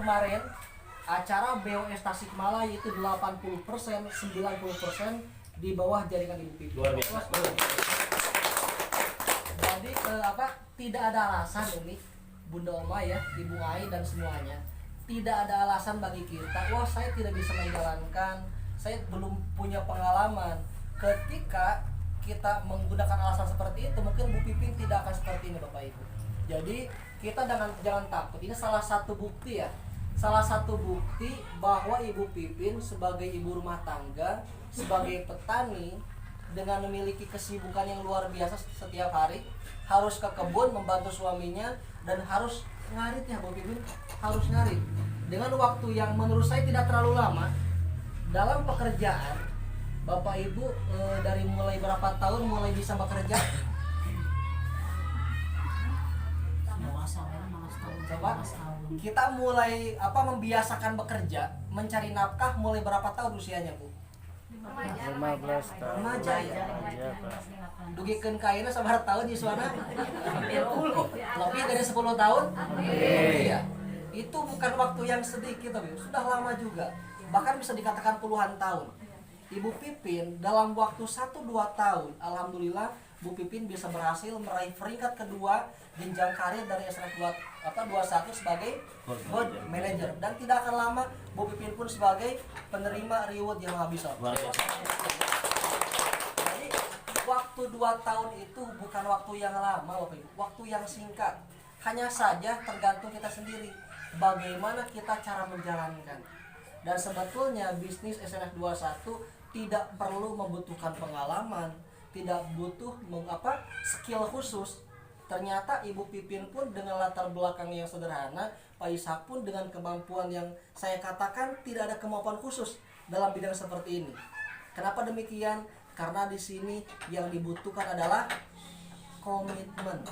kemarin acara BOS Tasikmalaya itu 80%, 90% di bawah jaringan Ibu Pipi. Luar biasa. Jadi tidak ada alasan ini Bunda Oma ya, Ibu Ai dan semuanya. Tidak ada alasan bagi kita, wah saya tidak bisa menjalankan, saya belum punya pengalaman. Ketika kita menggunakan alasan seperti itu, mungkin Bu Pipin tidak akan seperti ini Bapak Ibu. Jadi kita jangan takut. Ini salah satu bukti ya. Salah satu bukti bahwa Ibu Pipin sebagai ibu rumah tangga, sebagai petani dengan memiliki kesibukan yang luar biasa setiap hari, harus ke kebun membantu suaminya dan harus ngarit ya Bu Pipin, harus ngarit dengan waktu yang menurut saya tidak terlalu lama dalam pekerjaan. Bapak Ibu dari mulai berapa tahun mulai bisa bekerja? Coba kita mulai membiasakan bekerja, mencari nafkah mulai berapa tahun usianya Bu? 15 tahun. Remaja ya. Dugikeun kaina sabar tahun Yuswana? Lebih dari 10 tahun? Iya. Itu bukan waktu yang sedikit tapi sudah lama juga. Bahkan bisa dikatakan puluhan tahun. Ibu Pipin dalam waktu 1-2 tahun, alhamdulillah Bu Pipin bisa berhasil meraih peringkat kedua jenjang karir dari SNF 21 sebagai board manager, dan tidak akan lama Bu Pipin pun sebagai penerima reward yang habis. Jadi waktu 2 tahun itu bukan waktu yang lama Bapak Ibu, waktu yang singkat. Hanya saja tergantung kita sendiri bagaimana kita cara menjalankan. Dan sebetulnya bisnis SNF 21 tidak perlu membutuhkan pengalaman, tidak butuh skill khusus. Ternyata Ibu Pipin pun dengan latar belakang yang sederhana, Pak Ishak pun dengan kemampuan yang saya katakan tidak ada kemampuan khusus dalam bidang seperti ini. Kenapa demikian? Karena di sini yang dibutuhkan adalah komitmen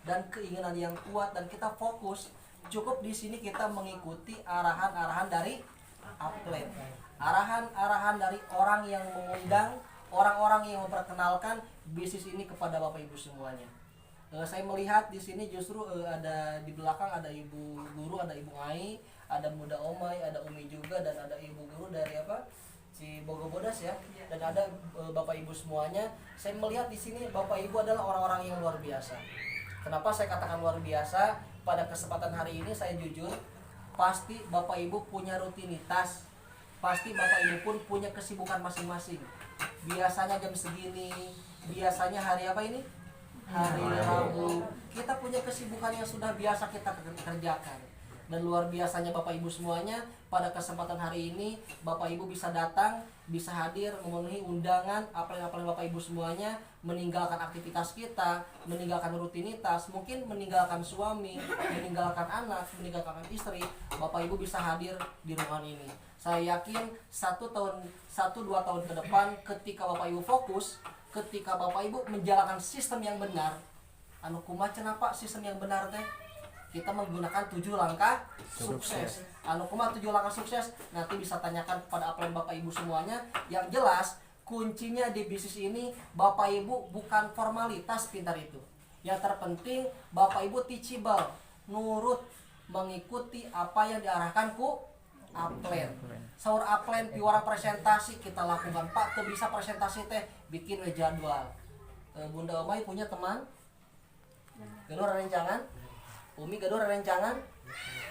dan keinginan yang kuat, dan kita fokus. Cukup di sini kita mengikuti arahan-arahan dari upline, arahan-arahan dari orang yang mengundang, orang-orang yang memperkenalkan bisnis ini kepada Bapak Ibu semuanya. Saya melihat di sini justru ada di belakang ada Ibu Guru, ada Ibu Ai, ada Bunda Omai, ada Umi juga, dan ada Ibu Guru dari si Bogobodas ya, dan ada Bapak Ibu semuanya. Saya melihat di sini Bapak Ibu adalah orang-orang yang luar biasa. Kenapa saya katakan luar biasa? Pada kesempatan hari ini saya jujur, pasti Bapak Ibu punya rutinitas, pasti Bapak Ibu pun punya kesibukan masing-masing. Biasanya jam segini, biasanya hari apa ini? Hari Rabu. Kita punya kesibukan yang sudah biasa kita kerjakan. Dan luar biasanya Bapak Ibu semuanya, pada kesempatan hari ini Bapak Ibu bisa datang, bisa hadir, memenuhi undangan apalagi Bapak Ibu semuanya, meninggalkan aktivitas kita, meninggalkan rutinitas, mungkin meninggalkan suami, meninggalkan anak, meninggalkan istri. Bapak Ibu bisa hadir di ruangan ini. Saya yakin 1-2 tahun ke depan, ketika Bapak Ibu fokus, ketika Bapak Ibu menjalankan sistem yang benar, kumaha cenah Pak sistem yang benar teh? Kita menggunakan 7 langkah sukses. Kumaha 7 langkah sukses? Nanti bisa tanyakan kepada upline Bapak Ibu semuanya. Yang jelas kuncinya di bisnis ini Bapak Ibu bukan formalitas pintar itu. Yang terpenting Bapak Ibu teachable, nurut, mengikuti apa yang diarahkan ku upline. Saur upline piwara presentasi kita lakukan, Pak tuh bisa presentasi teh bikin jadwal. Bunda Omai punya teman gaduh rencangan, Umi gaduh rencangan,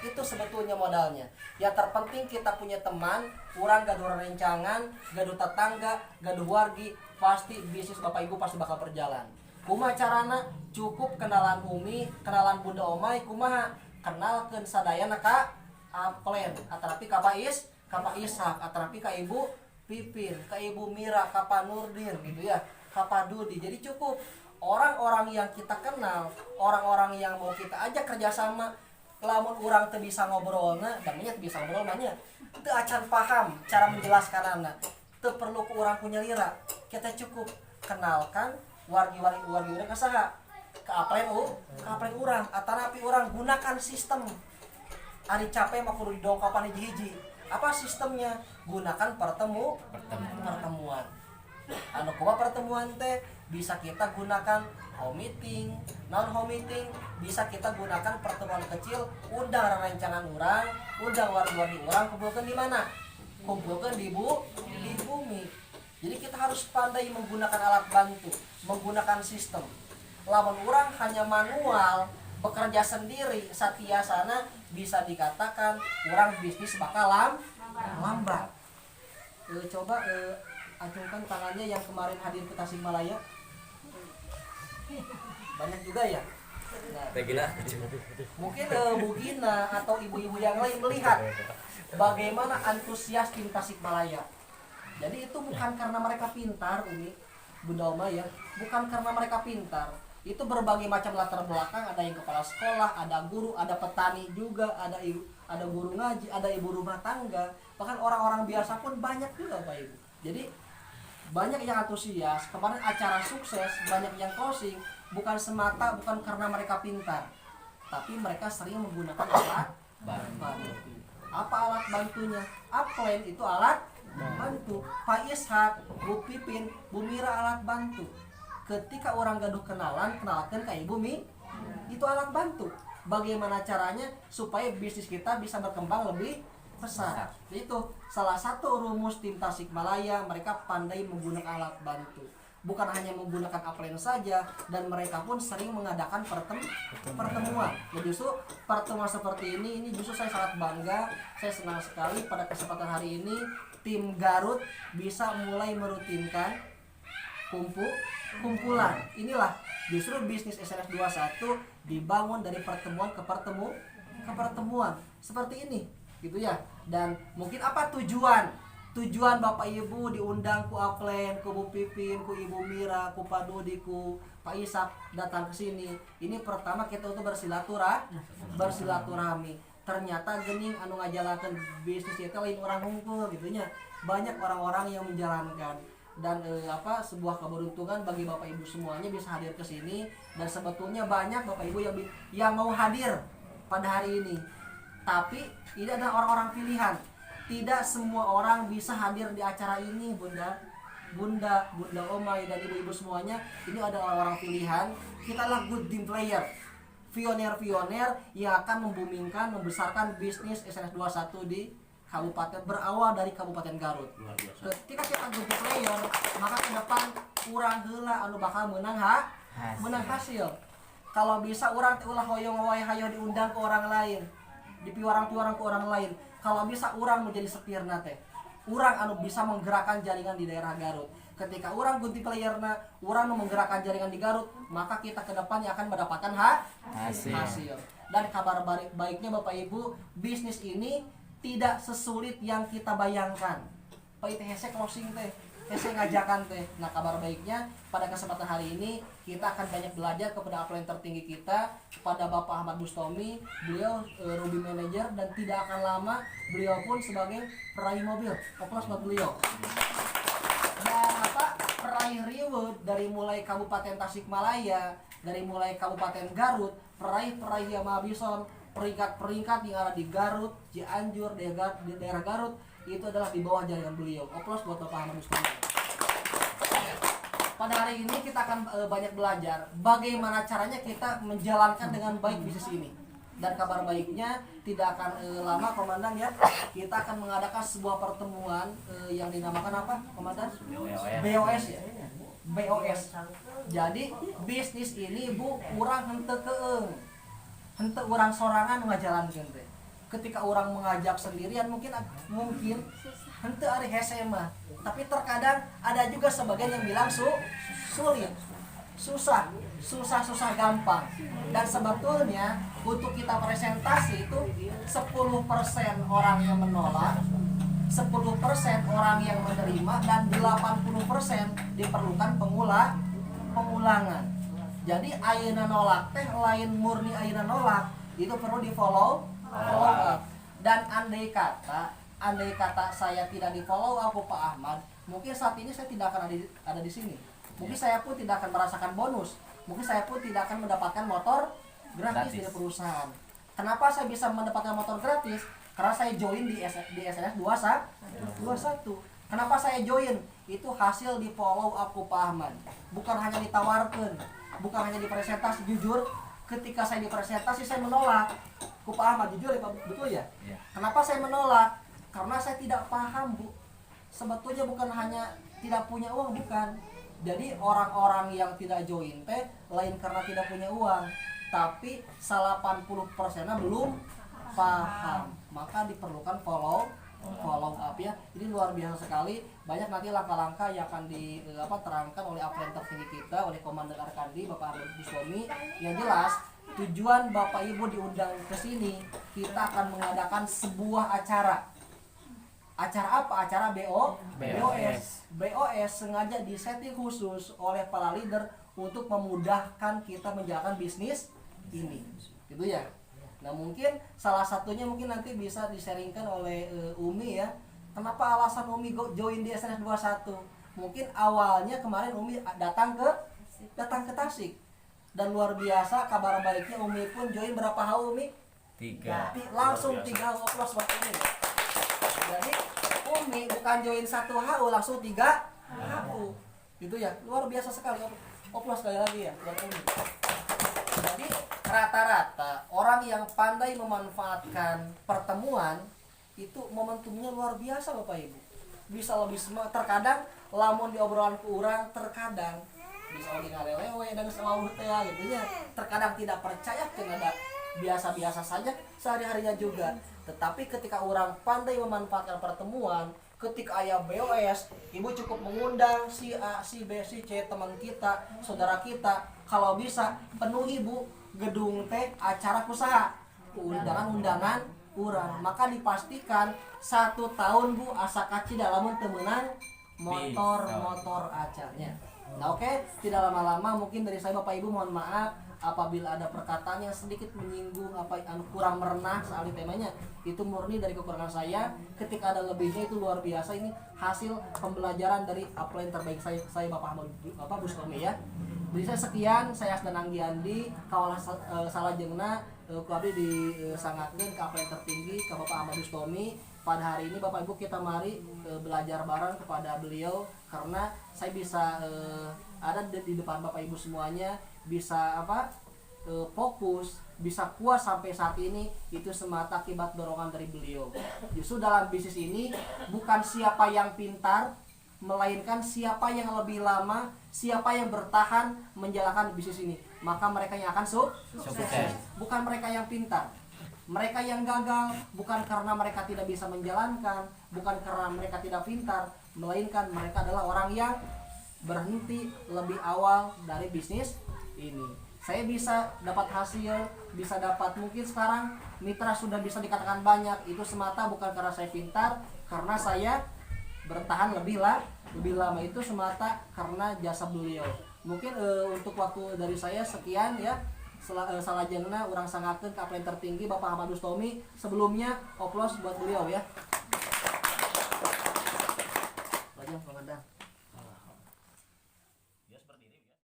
itu sebetulnya modalnya. Yang terpenting kita punya teman, kurang gaduh rencangan, gaduh tetangga, gaduh wargi, pasti bisnis Bapak Ibu pasti bakal berjalan. Kumaha carana? Cukup kenalan Umi, kenalan Bunda Omai, kumaha kenalkeun sadayana ka upline, atarapi ka Pak Ishak, atarapi ka Ibu Pipin, ka Ibu Mira, ka Pak Nurdin gitu ya, ka Pak Dudi. Jadi cukup orang-orang yang kita kenal, orang-orang yang mau kita ajak kerjasama. Lamun urang teu bisa ngobrolna, damanya teu bisa ngobrol mah nya, teu acan paham cara menjelaskan anak, teu perlu ku urang punya lira. Kita cukup kenalkan wargi-wargi urang kasaha, ka upline urang, atanapi urang gunakan sistem. Ari capek mah kudu didongkopan hiji-hiji. Apa sistemnya? Gunakan pertemuan. anu kumaha pertemuan teh bisa kita gunakan home meeting, non home meeting bisa kita gunakan pertemuan kecil, undang rancangan orang, undang warga-wargi orang, kumpulkan di mana? Kumpulkan di bumi. Jadi kita harus pandai menggunakan alat bantu, menggunakan sistem. Lamun orang hanya manual, bekerja sendiri, satya sana bisa dikatakan orang bisnis bakal lambat. Coba acungkan tangannya yang kemarin hadir ke Tasikmalaya. Banyak juga ya. Nah, mungkin Bu Gina atau ibu-ibu yang lain melihat bagaimana antusias tim Tasikmalaya. Jadi itu bukan karena mereka pintar, Umi, Bunda Oma ya, bukan karena mereka pintar. Itu berbagai macam latar belakang, ada yang kepala sekolah, ada guru, ada petani juga, ada guru ngaji, ada ibu rumah tangga, bahkan orang-orang biasa pun banyak juga Pak Ibu. Jadi banyak yang antusias, kemarin acara sukses, banyak yang closing, bukan karena mereka pintar, tapi mereka sering menggunakan alat bantu. Apa alat bantunya? Upline itu alat bantu. Pak Ishak, Bu Pipin, Bu Mira alat bantu. Ketika orang gaduh kenalkan ke Ibu Mi, itu alat bantu. Bagaimana caranya supaya bisnis kita bisa berkembang lebih besar. Itu salah satu rumus tim Tasikmalaya, mereka pandai menggunakan alat bantu. Bukan hanya menggunakan upline saja, dan mereka pun sering mengadakan pertemuan. Nah, justru pertemuan seperti ini justru saya sangat bangga, saya senang sekali pada kesempatan hari ini tim Garut bisa mulai merutinkan kumpulan. Inilah justru bisnis SNS 21 dibangun dari pertemuan ke pertemuan seperti ini gitu ya. Dan mungkin apa tujuan Bapak Ibu diundang ku Upline, ku Bu Pipin, ku Ibu Mira, ku Pak Dodi, ku Pak Ishak datang ke sini. Ini pertama kita untuk bersilaturahmi. Ternyata gening anu ngajalakeun bisnis itu lain orang hungkul gitu nya. Banyak orang-orang yang menjalankan, dan sebuah keberuntungan bagi Bapak Ibu semuanya bisa hadir ke sini. Dan sebetulnya banyak Bapak Ibu yang mau hadir pada hari ini, tapi ini adalah orang-orang pilihan. Tidak semua orang bisa hadir di acara ini, Bunda Omai dan ibu-ibu semuanya. Ini adalah orang-orang pilihan. Kita adalah good team player, pioner yang akan membumingkan, membesarkan bisnis SNS 21 di kabupaten, berawal dari Kabupaten Garut. Ketika kita good team player, maka ke depan urang heula anu bakal menang hasil. Kalau bisa urang teh ulah hoyong wae hayo diundang ke orang lain, dipiwarang ke orang lain. Kalau bisa urang menjadi sepirna teh, urang anu bisa menggerakkan jaringan di daerah Garut. Ketika urang good team playerna, urang menggerakkan jaringan di Garut, maka kita ke depannya akan mendapatkan hasil. Dan kabar baiknya Bapak Ibu, bisnis ini tidak sesulit yang kita bayangkan. Pak itu hese closing teh, hese ngajakan teh. Nah, kabar baiknya pada kesempatan hari ini kita akan banyak belajar kepada upline tertinggi kita, kepada Bapak Ahmad Bustomi. Beliau Ruby Manager, dan tidak akan lama beliau pun sebagai peraih mobil. Aplaus buat beliau. Dan peraih reward dari mulai Kabupaten Tasikmalaya, dari mulai Kabupaten Garut, peraih Yamaha Bison, peringkat-peringkat yang ada di Garut, Cianjur, di daerah Garut, itu adalah di bawah jaringan beliau. Aplaus buat Bapak Ahmad Bustomi. Pada hari ini kita akan banyak belajar bagaimana caranya kita menjalankan dengan baik bisnis ini. Dan kabar baiknya tidak akan lama Komandan ya, kita akan mengadakan sebuah pertemuan yang dinamakan apa Komandan? BOS ya. BOS. Jadi bisnis ini Bu urang henteu urang sorangan ngajalankeun teh. Ketika orang mengajak sendirian mungkin henteu ari hese mah. Tapi terkadang ada juga sebagian yang bilang sulit, susah gampang. Dan sebetulnya untuk kita presentasi itu 10% orang yang menolak, 10% orang yang menerima, dan 80% diperlukan pengulangan. Jadi ayeuna nolak teh lain murni ayeuna nolak, itu perlu di follow up. Dan andai kata saya tidak di follow up Pak Ahmad, mungkin saat ini saya tidak akan ada di sini. Mungkin saya pun tidak akan merasakan bonus. Mungkin saya pun tidak akan mendapatkan motor gratis dari perusahaan. Kenapa saya bisa mendapatkan motor gratis? Karena saya join di SNS 21. Kenapa saya join? Itu hasil di follow up ku Pak Ahmad. Bukan hanya ditawarkan, bukan hanya dipresentasi. Jujur, ketika saya dipresentasi saya menolak. Ku Pak Ahmad, jujur ya Pak, betul ya? Kenapa saya menolak? Karena saya tidak paham, Bu. Sebetulnya bukan hanya tidak punya uang, bukan. Jadi orang-orang yang tidak join teh lain karena tidak punya uang, tapi 80%-nya belum paham. Maka diperlukan follow up ya. Ini luar biasa sekali. Banyak nanti langkah-langkah yang akan diterangkan oleh aplen tertinggi kita, oleh Komandan Arkandi Bapak Ahmad Bustami. Yang jelas tujuan Bapak Ibu diundang ke sini, kita akan mengadakan sebuah acara. Acara apa? Acara BOS. BOS sengaja disetting khusus oleh para leader untuk memudahkan kita menjalankan bisnis ini. Gitu ya. Nah, mungkin salah satunya mungkin nanti bisa disaringkan oleh Umi ya. Kenapa alasan Umi join di SNS 21? Mungkin awalnya kemarin Umi datang ke Tasik. Dan luar biasa kabar baiknya Umi pun join berapa HU Umi? 3. Langsung 3 HU plus buat Umi. Jadi Umi bukan join 1 HU langsung 3 HU. Gitu ya. Luar biasa sekali. Oplos sekali lagi ya buat Umi. Jadi rata-rata orang yang pandai memanfaatkan pertemuan itu momentumnya luar biasa Bapak Ibu. Bisa lebih semangat. Terkadang lamun di obrolan ku urang terkadang bisa lagi ngalelewe dan selalu teh gitu ya. Terkadang tidak percaya ada biasa-biasa saja sehari-harinya juga. Tetapi ketika orang pandai memanfaatkan pertemuan, ketika ayah BOS, ibu cukup mengundang si A, si B, si C, teman kita, saudara kita. Kalau bisa penuhi Bu gedung teh acara usaha, undangan-undangan urang. Maka dipastikan 1 tahun Bu asa kaci dalam temenan motor acaranya. Nah oke, tidak lama-lama mungkin dari saya Bapak Ibu mohon maaf apabila ada perkataan yang sedikit menyinggung yang kurang merenah soal temanya, itu murni dari kekurangan saya. Ketika ada lebihnya itu luar biasa, ini hasil pembelajaran dari upline terbaik saya Bapak Bustami ya. Jadi saya sekian, saya Asdan Anggiandi, kawalah salah jengna kuabdi disangatkeun ke upline tertinggi ke Bapak Ahmad Bustami. Pada hari ini Bapak Ibu kita mari belajar bareng kepada beliau, karena saya bisa ada di depan Bapak Ibu semuanya, bisa fokus, bisa kuat sampai saat ini, itu semata akibat dorongan dari beliau. Justru dalam bisnis ini bukan siapa yang pintar, melainkan siapa yang lebih lama, siapa yang bertahan menjalankan bisnis ini, maka mereka yang akan sukses. Bukan mereka yang pintar. Mereka yang gagal bukan karena mereka tidak bisa menjalankan, bukan karena mereka tidak pintar, melainkan mereka adalah orang yang berhenti lebih awal dari bisnis ini. Saya bisa dapat hasil, bisa dapat mungkin sekarang mitra sudah bisa dikatakan banyak, itu semata bukan karena saya pintar, karena saya bertahan lebih lama, itu semata karena jasa beliau. Mungkin untuk waktu dari saya sekian ya. Salajengna urang sangakeun ka aplen tertinggi Bapak Ahmad Bustami. Sebelumnya oplos buat beliau ya.